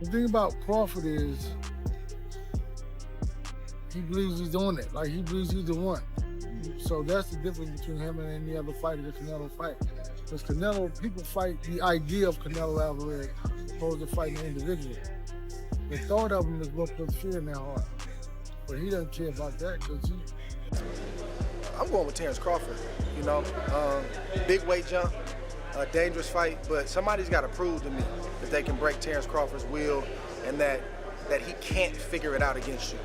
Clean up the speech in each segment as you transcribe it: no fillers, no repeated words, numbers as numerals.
The thing about Crawford is he believes he's doing it. Like, he believes he's the one. So that's the difference between him and any other fighter that Canelo fight. Because Canelo, people fight the idea of Canelo Alvarez opposed to fighting an individual. The thought of him is what puts fear in their heart. But he doesn't care about that because I'm going with Terence Crawford, you know. Big weight jump, a dangerous fight, but somebody's got to prove to me that they can break Terence Crawford's will and that he can't figure it out against you.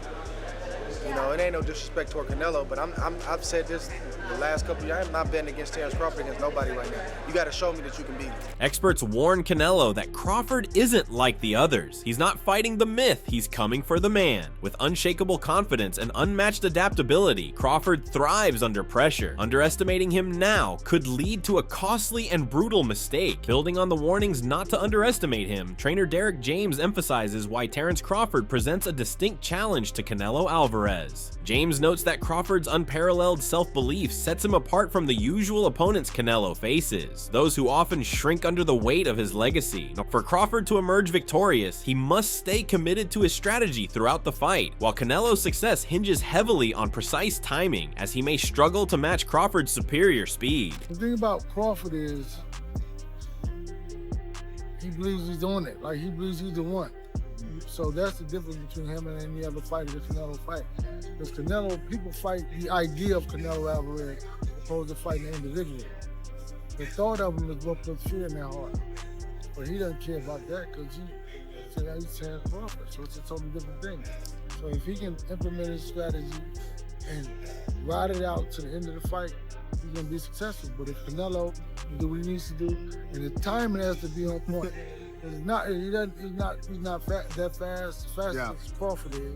You know, it ain't no disrespect toward Canelo, but I've said this the last couple of years. I'm not betting against Terence Crawford against nobody right now. You got to show me that you can beat him. Experts warn Canelo that Crawford isn't like the others. He's not fighting the myth, he's coming for the man. With unshakable confidence and unmatched adaptability, Crawford thrives under pressure. Underestimating him now could lead to a costly and brutal mistake. Building on the warnings not to underestimate him, trainer Derek James emphasizes why Terence Crawford presents a distinct challenge to Canelo Alvarez. James notes that Crawford's unparalleled self-belief sets him apart from the usual opponents Canelo faces, those who often shrink under the weight of his legacy. For Crawford to emerge victorious, he must stay committed to his strategy throughout the fight, while Canelo's success hinges heavily on precise timing, as he may struggle to match Crawford's superior speed. the thing about Crawford is he believes he's doing it. Like, he believes he's the one. So that's the difference between him and any other fighter that Canelo fight. Because Canelo, people fight the idea of Canelo Alvarez opposed to fighting an individual. The thought of him is what puts fear in their heart. But he doesn't care about that because he's Terence Crawford, so it's a totally different thing. So if he can implement his strategy and ride it out to the end of the fight, he's gonna be successful. But if Canelo do what he needs to do, and the timing has to be on point. He's not that fast as Crawford is.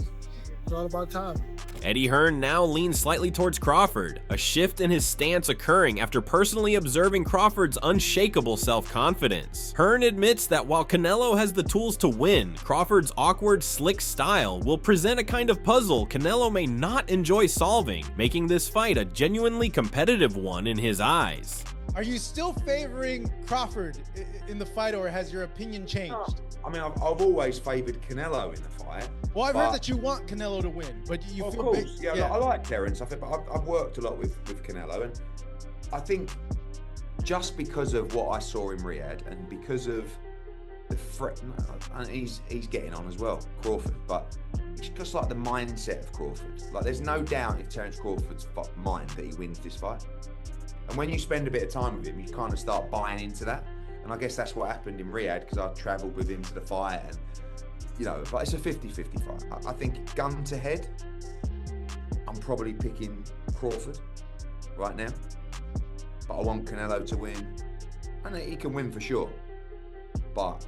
It's all about timing. Eddie Hearn now leans slightly towards Crawford, a shift in his stance occurring after personally observing Crawford's unshakable self-confidence. Hearn admits that while Canelo has the tools to win, Crawford's awkward, slick style will present a kind of puzzle Canelo may not enjoy solving, making this fight a genuinely competitive one in his eyes. Are you still favoring Crawford in the fight, or has your opinion changed? I mean, I've always favoured Canelo in the fight. Well, I've heard that you want Canelo to win, but you of feel course, big. yeah, I like Terence. But I've worked a lot with Canelo, and I think just because of what I saw in Riyadh and because of the threat, and he's getting on as well, Crawford, but it's just like the mindset of Crawford. Like, there's no doubt in Terence Crawford's mind that he wins this fight. And when you spend a bit of time with him, you kind of start buying into that. And I guess that's what happened in Riyadh, because I travelled with him to the fight, and you know, but it's a 50-50 fight. I think gun to head, I'm probably picking Crawford right now, but I want Canelo to win, and he can win for sure. But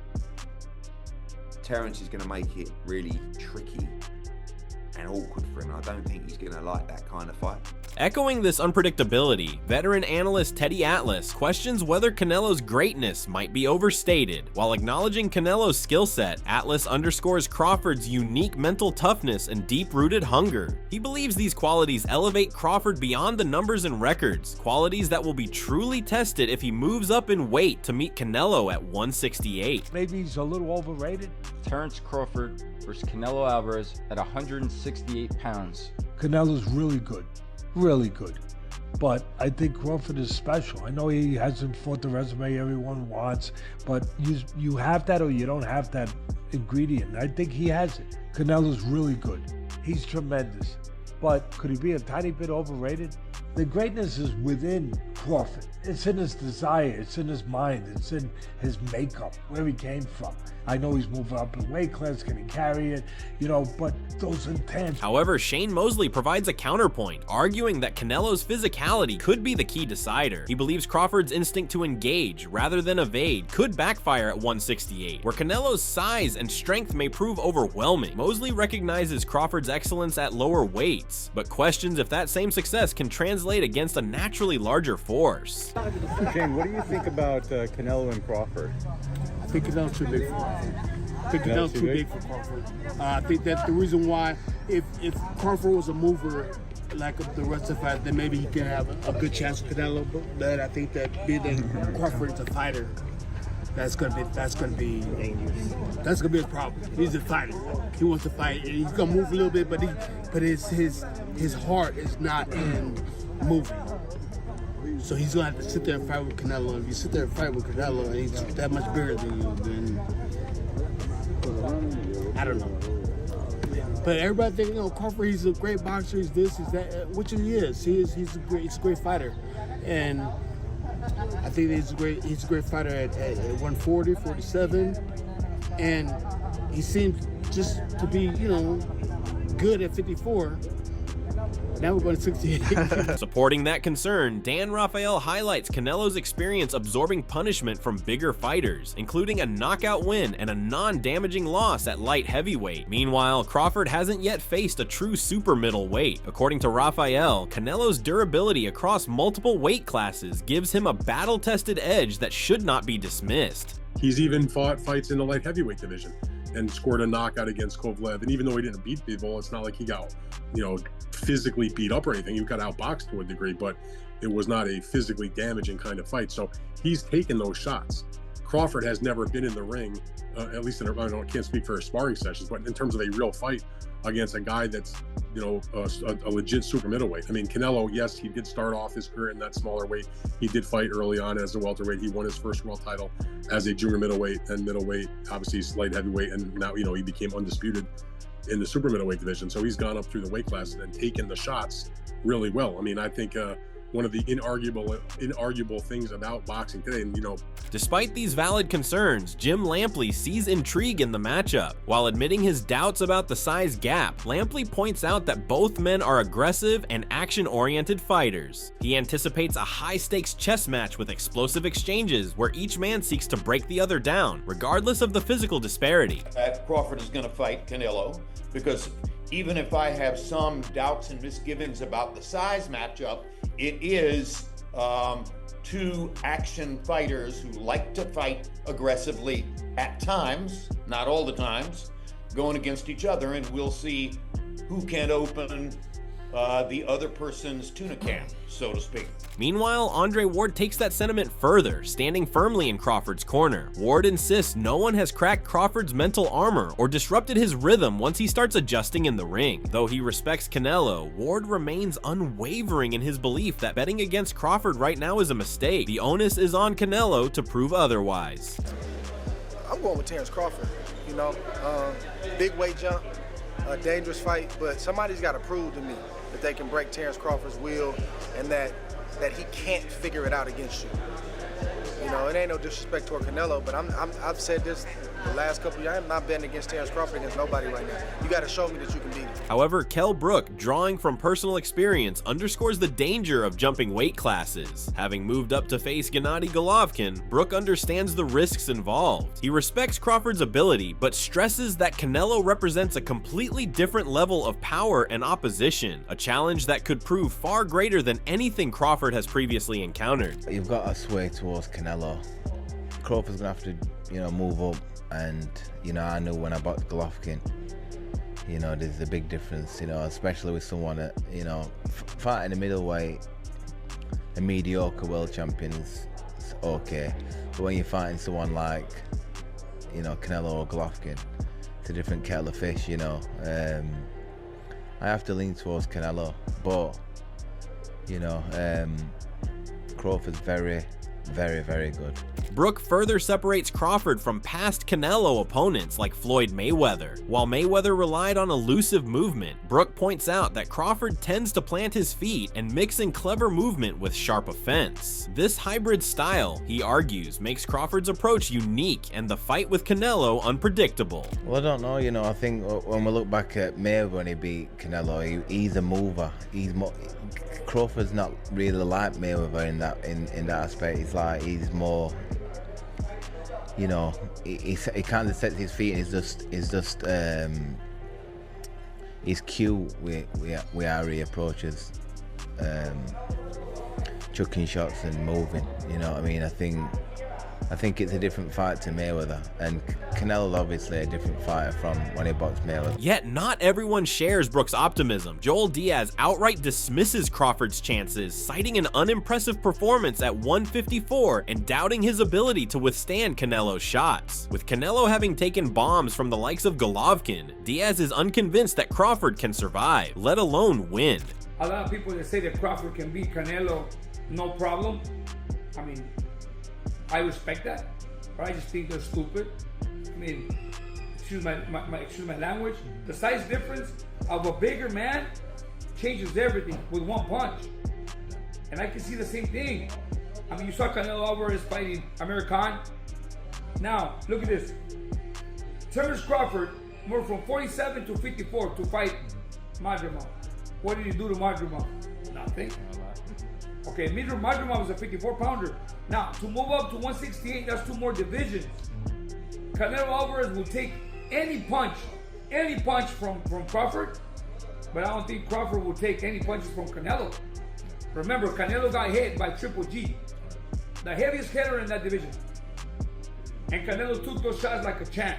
Terence is going to make it really tricky and awkward for him. I don't think he's going to like that kind of fight. Echoing this unpredictability, veteran analyst Teddy Atlas questions whether Canelo's greatness might be overstated. While acknowledging Canelo's skill set, Atlas underscores Crawford's unique mental toughness and deep-rooted hunger. He believes these qualities elevate Crawford beyond the numbers and records, qualities that will be truly tested if he moves up in weight to meet Canelo at 168. Maybe he's a little overrated. Terence Crawford versus Canelo Alvarez at 168 pounds. Canelo's really good. Really good. But I think Crawford is special. I know he hasn't fought the resume everyone wants, but you have that or you don't have that ingredient. I think he has it. Canelo's really good. He's tremendous. But could he be a tiny bit overrated? The greatness is within Crawford. It's in his desire, it's in his mind, it's in his makeup, where he came from. I know he's moving up in weight class, can he carry it? You know, but those intangibles. However, Shane Mosley provides a counterpoint, arguing that Canelo's physicality could be the key decider. He believes Crawford's instinct to engage rather than evade could backfire at 168, where Canelo's size and strength may prove overwhelming. Mosley recognizes Crawford's excellence at lower weights, but questions if that same success can translate against a naturally larger force. Shane, what do you think about Canelo and Crawford? I think Canelo's too big for Crawford. I think Canelo's too big for Crawford. I think that's the reason why, if Crawford was a mover like the rest of the fight, then maybe he can have a good chance with Canelo. But I think that being that Crawford is a fighter, that's gonna be dangerous. That's gonna be his problem. He's a fighter. He wants to fight. And he's gonna move a little bit, but his heart is not in moving. So he's gonna have to sit there and fight with Canelo. And if you sit there and fight with Canelo, and he's that much bigger than you, then I don't know. But everybody think, Crawford, he's a great boxer, he's this, he's that, which he is. He's a great fighter. And I think he's a great fighter at 140, 47. And he seems just to be, good at 54. Now we're going to 68. Supporting that concern, Dan Rafael highlights Canelo's experience absorbing punishment from bigger fighters, including a knockout win and a non-damaging loss at light heavyweight. Meanwhile, Crawford hasn't yet faced a true super middleweight. According to Rafael, Canelo's durability across multiple weight classes gives him a battle-tested edge that should not be dismissed. He's even fought fights in the light heavyweight division and scored a knockout against Kovalev. And even though he didn't beat people, it's not like he got, physically beat up or anything. He got outboxed to a degree, but it was not a physically damaging kind of fight. So he's taken those shots. Crawford has never been in the ring, at least I can't speak for his sparring sessions, but in terms of a real fight against a guy that's, a legit super middleweight. I mean, Canelo, yes, he did start off his career in that smaller weight. He did fight early on as a welterweight. He won his first world title as a junior middleweight and middleweight, obviously light heavyweight, and now, he became undisputed in the super middleweight division. So he's gone up through the weight classes and taken the shots really well. I mean, I think one of the inarguable things about boxing today, and Despite these valid concerns, Jim Lampley sees intrigue in the matchup. While admitting his doubts about the size gap, Lampley points out that both men are aggressive and action-oriented fighters. He anticipates a high-stakes chess match with explosive exchanges where each man seeks to break the other down, regardless of the physical disparity. Crawford is going to fight Canelo because even if I have some doubts and misgivings about the size matchup, it is two action fighters who like to fight aggressively at times, not all the times, going against each other, and we'll see who can open the other person's tuna can, so to speak. Meanwhile, Andre Ward takes that sentiment further, standing firmly in Crawford's corner. Ward insists no one has cracked Crawford's mental armor or disrupted his rhythm once he starts adjusting in the ring. Though he respects Canelo, Ward remains unwavering in his belief that betting against Crawford right now is a mistake. The onus is on Canelo to prove otherwise. I'm going with Terence Crawford. Big weight jump, a dangerous fight, but somebody's got to prove to me that they can break Terence Crawford's will and that he can't figure it out against you. It ain't no disrespect toward Canelo, but I've said this the last couple of years. I'm not betting against Terence Crawford against nobody right now. You got to show me that you can beat him. However, Kell Brook, drawing from personal experience, underscores the danger of jumping weight classes. Having moved up to face Gennady Golovkin, Brook understands the risks involved. He respects Crawford's ability, but stresses that Canelo represents a completely different level of power and opposition, a challenge that could prove far greater than anything Crawford has previously encountered. You've got to sway towards Canelo. Crawford's gonna have to, move up, and I know when I bought Golovkin, there's a big difference, especially with someone that, fighting a middleweight, a mediocre world champion's okay, but when you're fighting someone like, Canelo or Golovkin, it's a different kettle of fish, I have to lean towards Canelo, but Crawford's very, very, very good. Brook further separates Crawford from past Canelo opponents like Floyd Mayweather. While Mayweather relied on elusive movement, Brook points out that Crawford tends to plant his feet and mix in clever movement with sharp offense. This hybrid style, he argues, makes Crawford's approach unique and the fight with Canelo unpredictable. Well, I don't know, I think when we look back at Mayweather when he beat Canelo, he's a mover. Crawford's not really like Mayweather in that aspect. He's more, he kind of sets his feet and he's cute with how he approaches chucking shots and moving. I think I think it's a different fight to Mayweather, and Canelo's obviously a different fighter from when he boxed Mayweather. Yet not everyone shares Brooks' optimism. Joel Diaz outright dismisses Crawford's chances, citing an unimpressive performance at 154 and doubting his ability to withstand Canelo's shots. With Canelo having taken bombs from the likes of Golovkin, Diaz is unconvinced that Crawford can survive, let alone win. A lot of people that say that Crawford can beat Canelo, no problem. I mean, I respect that, but I just think they're stupid. I mean, excuse my language. The size difference of a bigger man changes everything with one punch. And I can see the same thing. I mean, you saw Canelo Alvarez fighting Amir Khan. Now, look at this. Terence Crawford moved from 47 to 54 to fight Madrimov. What did he do to Madrimov? Nothing. Okay, Madrimov was a 54-pounder. Now, to move up to 168, that's 2 more divisions. Canelo Alvarez will take any punch from Crawford, but I don't think Crawford will take any punches from Canelo. Remember, Canelo got hit by Triple G, the heaviest hitter in that division. And Canelo took those shots like a champ.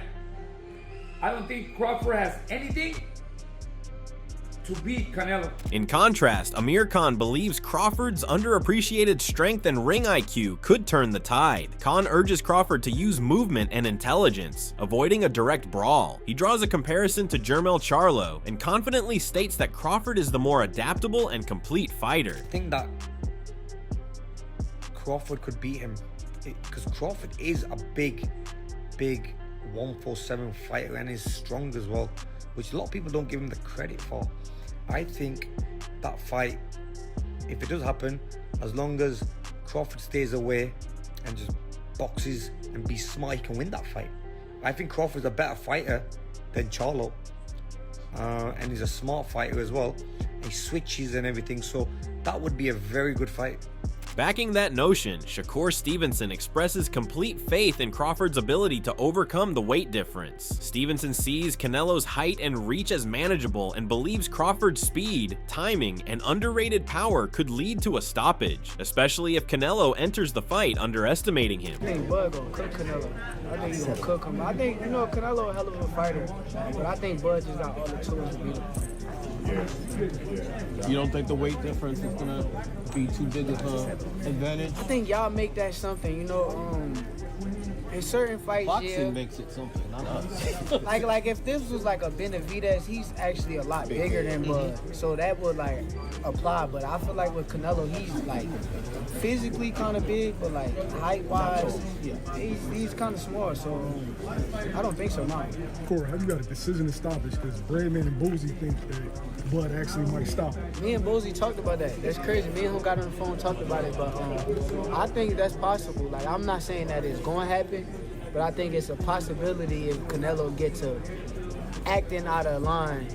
I don't think Crawford has anything to beat Canelo. In contrast, Amir Khan believes Crawford's underappreciated strength and ring IQ could turn the tide. Khan urges Crawford to use movement and intelligence, avoiding a direct brawl. He draws a comparison to Jermell Charlo and confidently states that Crawford is the more adaptable and complete fighter. I think that Crawford could beat him because Crawford is a big 147 fighter and is strong as well, which a lot of people don't give him the credit for. I think that fight, if it does happen, as long as Crawford stays away and just boxes and be smart, he can win that fight. I think Crawford's a better fighter than Charlo, and he's a smart fighter as well. He switches and everything, so that would be a very good fight. Backing that notion, Shakur Stevenson expresses complete faith in Crawford's ability to overcome the weight difference. Stevenson sees Canelo's height and reach as manageable and believes Crawford's speed, timing, and underrated power could lead to a stoppage, especially if Canelo enters the fight underestimating him. I think Bud gonna cook Canelo. I think he's gonna cook him. I think, Canelo a hell of a fighter, but I think Bud just got all the tools to beat him. You don't think the weight difference is gonna be too big of an advantage? I think y'all make that something, in certain fights, boxing makes it something, not us. like if this was like a Benavidez, he's actually a lot bigger than Bud, so that would like apply. But I feel like with Canelo, he's like physically kind of big, but like height wise, he's kind of small. So I don't think so, no. Corey, how you got a decision to stoppage? Because Bradman and Boozy think that Bud actually might stop him. Me and Boozy talked about that. That's crazy. Me and him got on the phone and talked about it, but I think that's possible. Like, I'm not saying that it's going to happen, but I think it's a possibility if Canelo gets to acting out of line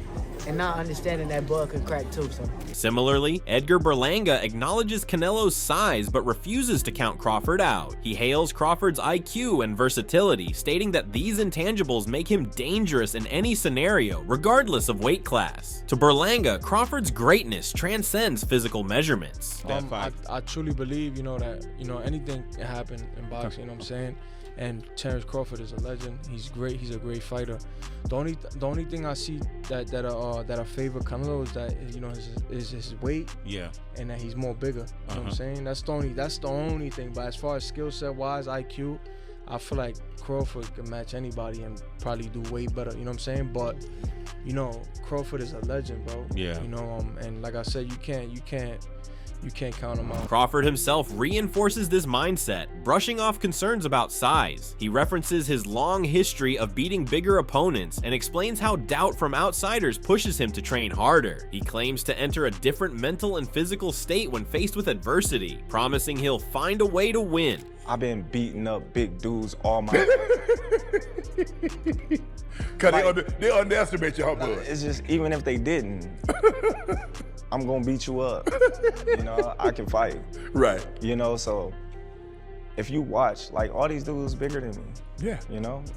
and not understanding that Bud could crack too. So. Similarly, Edgar Berlanga acknowledges Canelo's size but refuses to count Crawford out. He hails Crawford's IQ and versatility, stating that these intangibles make him dangerous in any scenario, regardless of weight class. To Berlanga, Crawford's greatness transcends physical measurements. I truly believe, that anything can happen in boxing. You know what I'm saying? And Terence Crawford is a legend. He's great. He's a great fighter. The only thing I see that I favor Canelo is that is his weight. Yeah. And that he's more bigger. You know what I'm saying? That's the only thing. But as far as skill set wise, IQ, I feel like Crawford can match anybody and probably do way better. You know what I'm saying? But Crawford is a legend, bro. Yeah. And like I said, you can't count him out. Crawford himself reinforces this mindset, brushing off concerns about size. He references his long history of beating bigger opponents and explains how doubt from outsiders pushes him to train harder. He claims to enter a different mental and physical state when faced with adversity, promising he'll find a way to win. I've been beating up big dudes all my life. Cause they underestimate your Bud. It's just, even if they didn't, I'm gonna beat you up. I can fight. Right. So if you watch, like, all these dudes bigger than me. Yeah.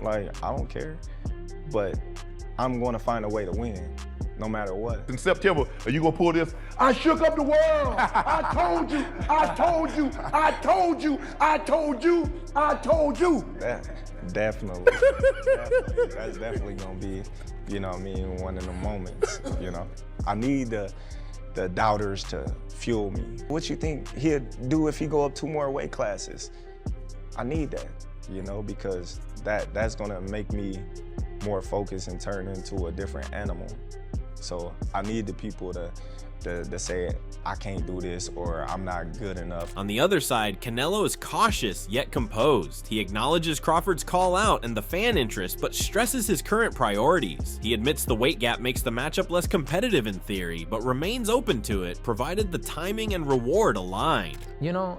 I don't care. But I'm gonna find a way to win. no matter what. In September, are you gonna pull this? I shook up the world. I told you. I told you. I told you. I told you. I told you. Definitely. That's definitely gonna be, you know what I mean, one of the moments, you know. I need the doubters to fuel me. What you think he'll do if he go up 2 more weight classes? I need that, you know, because that's gonna make me more focused and turn into a different animal. So I need the people to say, I can't do this, or I'm not good enough. On the other side, Canelo is cautious yet composed. He acknowledges Crawford's call out and the fan interest, but stresses his current priorities. He admits the weight gap makes the matchup less competitive in theory, but remains open to it, provided the timing and reward align. You know,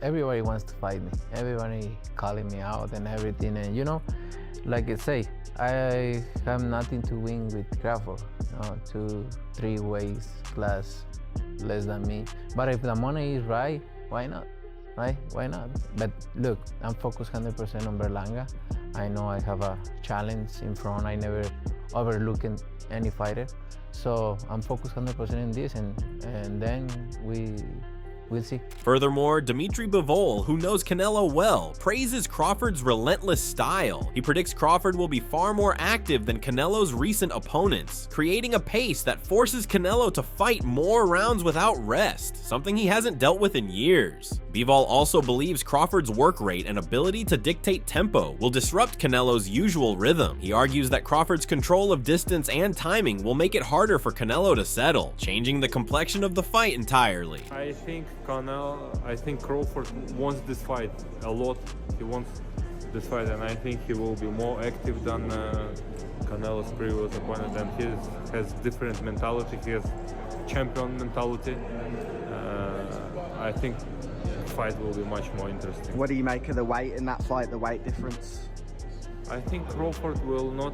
everybody wants to fight me. Everybody calling me out and everything, and you know, like I say, I have nothing to win with Crawford. 2-3 weights class less than me. But if the money is right, why not? Right? Why not? But look, I'm focused 100% on Berlanga. I know I have a challenge in front. I never overlook any fighter. So I'm focused 100% in this, and then we'll see. Furthermore, Dimitri Bivol, who knows Canelo well, praises Crawford's relentless style. He predicts Crawford will be far more active than Canelo's recent opponents, creating a pace that forces Canelo to fight more rounds without rest, something he hasn't dealt with in years. Bivol also believes Crawford's work rate and ability to dictate tempo will disrupt Canelo's usual rhythm. He argues that Crawford's control of distance and timing will make it harder for Canelo to settle, changing the complexion of the fight entirely. I think Crawford wants this fight a lot. He wants this fight, and I think he will be more active than Canelo's previous opponent, and he has different mentality. He has champion mentality. I think the fight will be much more interesting. What do you make of the weight in that fight, the weight difference? I think Crawford will not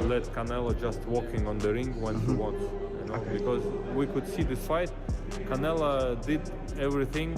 let Canelo just walking on the ring when he wants, you know, because we could see this fight. Canelo did everything.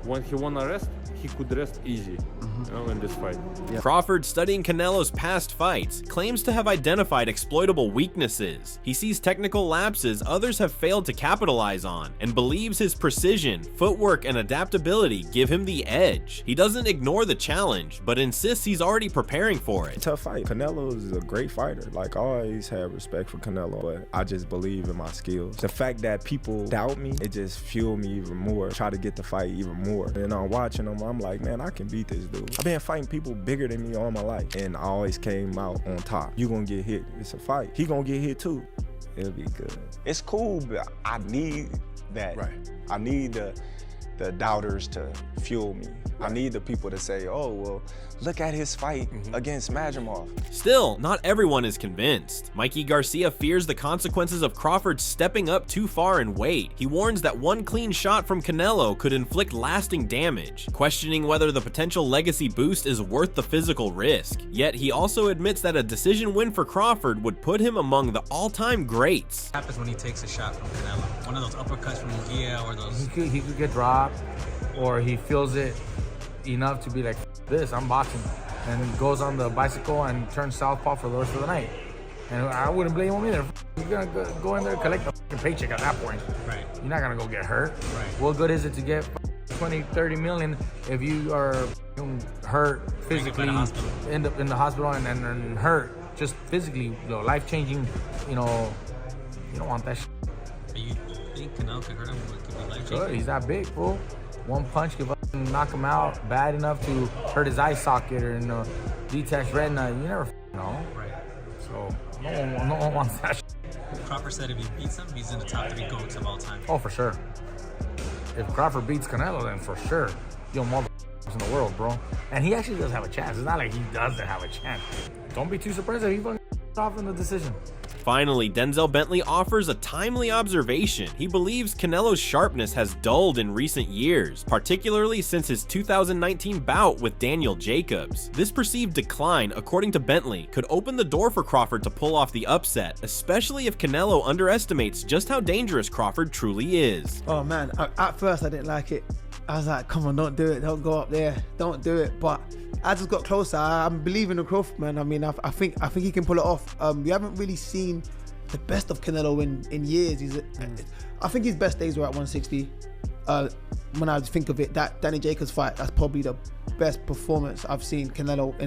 When he wanna rest, he could rest easy, you know, in this fight. Yeah. Crawford, studying Canelo's past fights, claims to have identified exploitable weaknesses. He sees technical lapses others have failed to capitalize on, and believes his precision, footwork, and adaptability give him the edge. He doesn't ignore the challenge, but insists he's already preparing for it. Tough fight. Canelo is a great fighter. Like, I always have respect for Canelo, but I just believe in my skills. The fact that people doubt me, it just fueled me even more. Try to get the fight even more. And I'm watching him, I'm like, man, I can beat this dude. I've been fighting people bigger than me all my life, and I always came out on top. You gonna get hit, it's a fight. He gonna get hit too. It'll be good. It's cool, but I need that. Right. I need the doubters to fuel me. I need the people to say, oh, well, look at his fight against Madrimov. Still, not everyone is convinced. Mikey Garcia fears the consequences of Crawford stepping up too far in weight. He warns that one clean shot from Canelo could inflict lasting damage, questioning whether the potential legacy boost is worth the physical risk. Yet he also admits that a decision win for Crawford would put him among the all-time greats. What happens when he takes a shot from Canelo? One of those uppercuts from Mugia, or those... He could get dropped, or he feels it enough to be like, this, I'm boxing, and goes on the bicycle and turns southpaw for the rest of the night. And I wouldn't blame him either. You're gonna go in there and collect a paycheck at that point. Right. You're not gonna go get hurt. Right. What good is it to get 20, 30 million if you are hurt physically, end up in the hospital and hurt just physically, you know, life-changing, you know, you don't want that shit. Do you think Canelo could hurt him? Could be life-changing? Sure, he's that big, fool. One punch could knock him out bad enough to hurt his eye socket or, you know, detached retina. You never know. Right. So no one wants that shit. Crawford said if he beats him, he's in the top 3 GOATs of all time. Oh, for sure. If Crawford beats Canelo, then for sure, you'll motherfuckers in the world, bro. And he actually does have a chance. It's not like he doesn't have a chance. Don't be too surprised if he fucking off in the decision. Finally, Denzel Bentley offers a timely observation. He believes Canelo's sharpness has dulled in recent years, particularly since his 2019 bout with Daniel Jacobs. This perceived decline, according to Bentley, could open the door for Crawford to pull off the upset, especially if Canelo underestimates just how dangerous Crawford truly is. Oh man, at first I didn't like it. I was like, come on, don't do it. Don't go up there. Don't do it. But I just got closer. I'm believing in Crawford, man. I mean, I think he can pull it off. We haven't really seen the best of Canelo in years. I think his best days were at 160. When I think of it, that Danny Jacobs fight, that's probably the best performance I've seen Canelo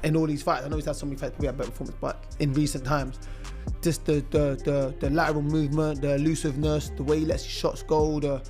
in all these fights. I know he's had so many fights, probably had better performance, but in recent times, just the lateral movement, the elusiveness, the way he lets his shots go, the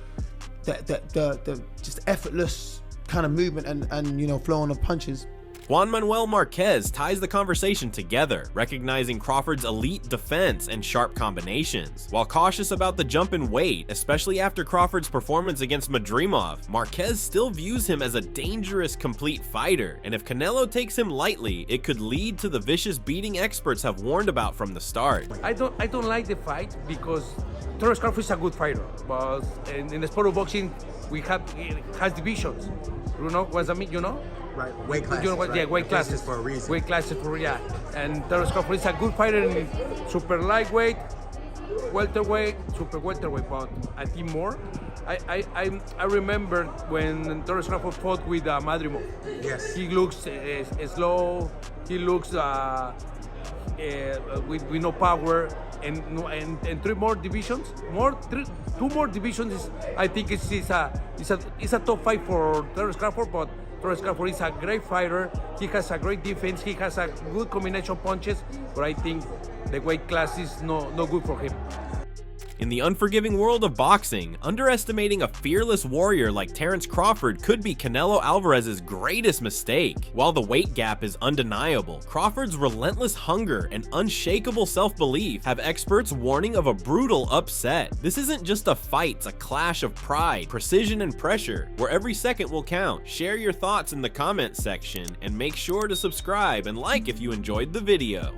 just effortless kind of movement and flowing of punches. Juan Manuel Marquez ties the conversation together, recognizing Crawford's elite defense and sharp combinations. While cautious about the jump in weight, especially after Crawford's performance against Madrimov, Marquez still views him as a dangerous, complete fighter, and if Canelo takes him lightly, it could lead to the vicious beating experts have warned about from the start. I don't like the fight because Terence Crawford is a good fighter, but in the sport of boxing, it has divisions. You know what I mean? You know? Right, weight classes. You know what? Right? Yeah, weight classes for a reason. Weight classes for and Terence Crawford is a good fighter in super lightweight, welterweight, super welterweight, but I think more. I remember when Terence Crawford fought with Madrimov. Yes. He looks slow. He looks with no power. And three more divisions, two more divisions. I think it's a top fight for Terence Crawford, but Terence Crawford is a great fighter. He has a great defense. He has a good combination of punches, but I think the weight class is no good for him. In the unforgiving world of boxing, underestimating a fearless warrior like Terence Crawford could be Canelo Alvarez's greatest mistake. While the weight gap is undeniable, Crawford's relentless hunger and unshakable self-belief have experts warning of a brutal upset. This isn't just a fight, it's a clash of pride, precision, and pressure, where every second will count. Share your thoughts in the comments section, and make sure to subscribe and like if you enjoyed the video.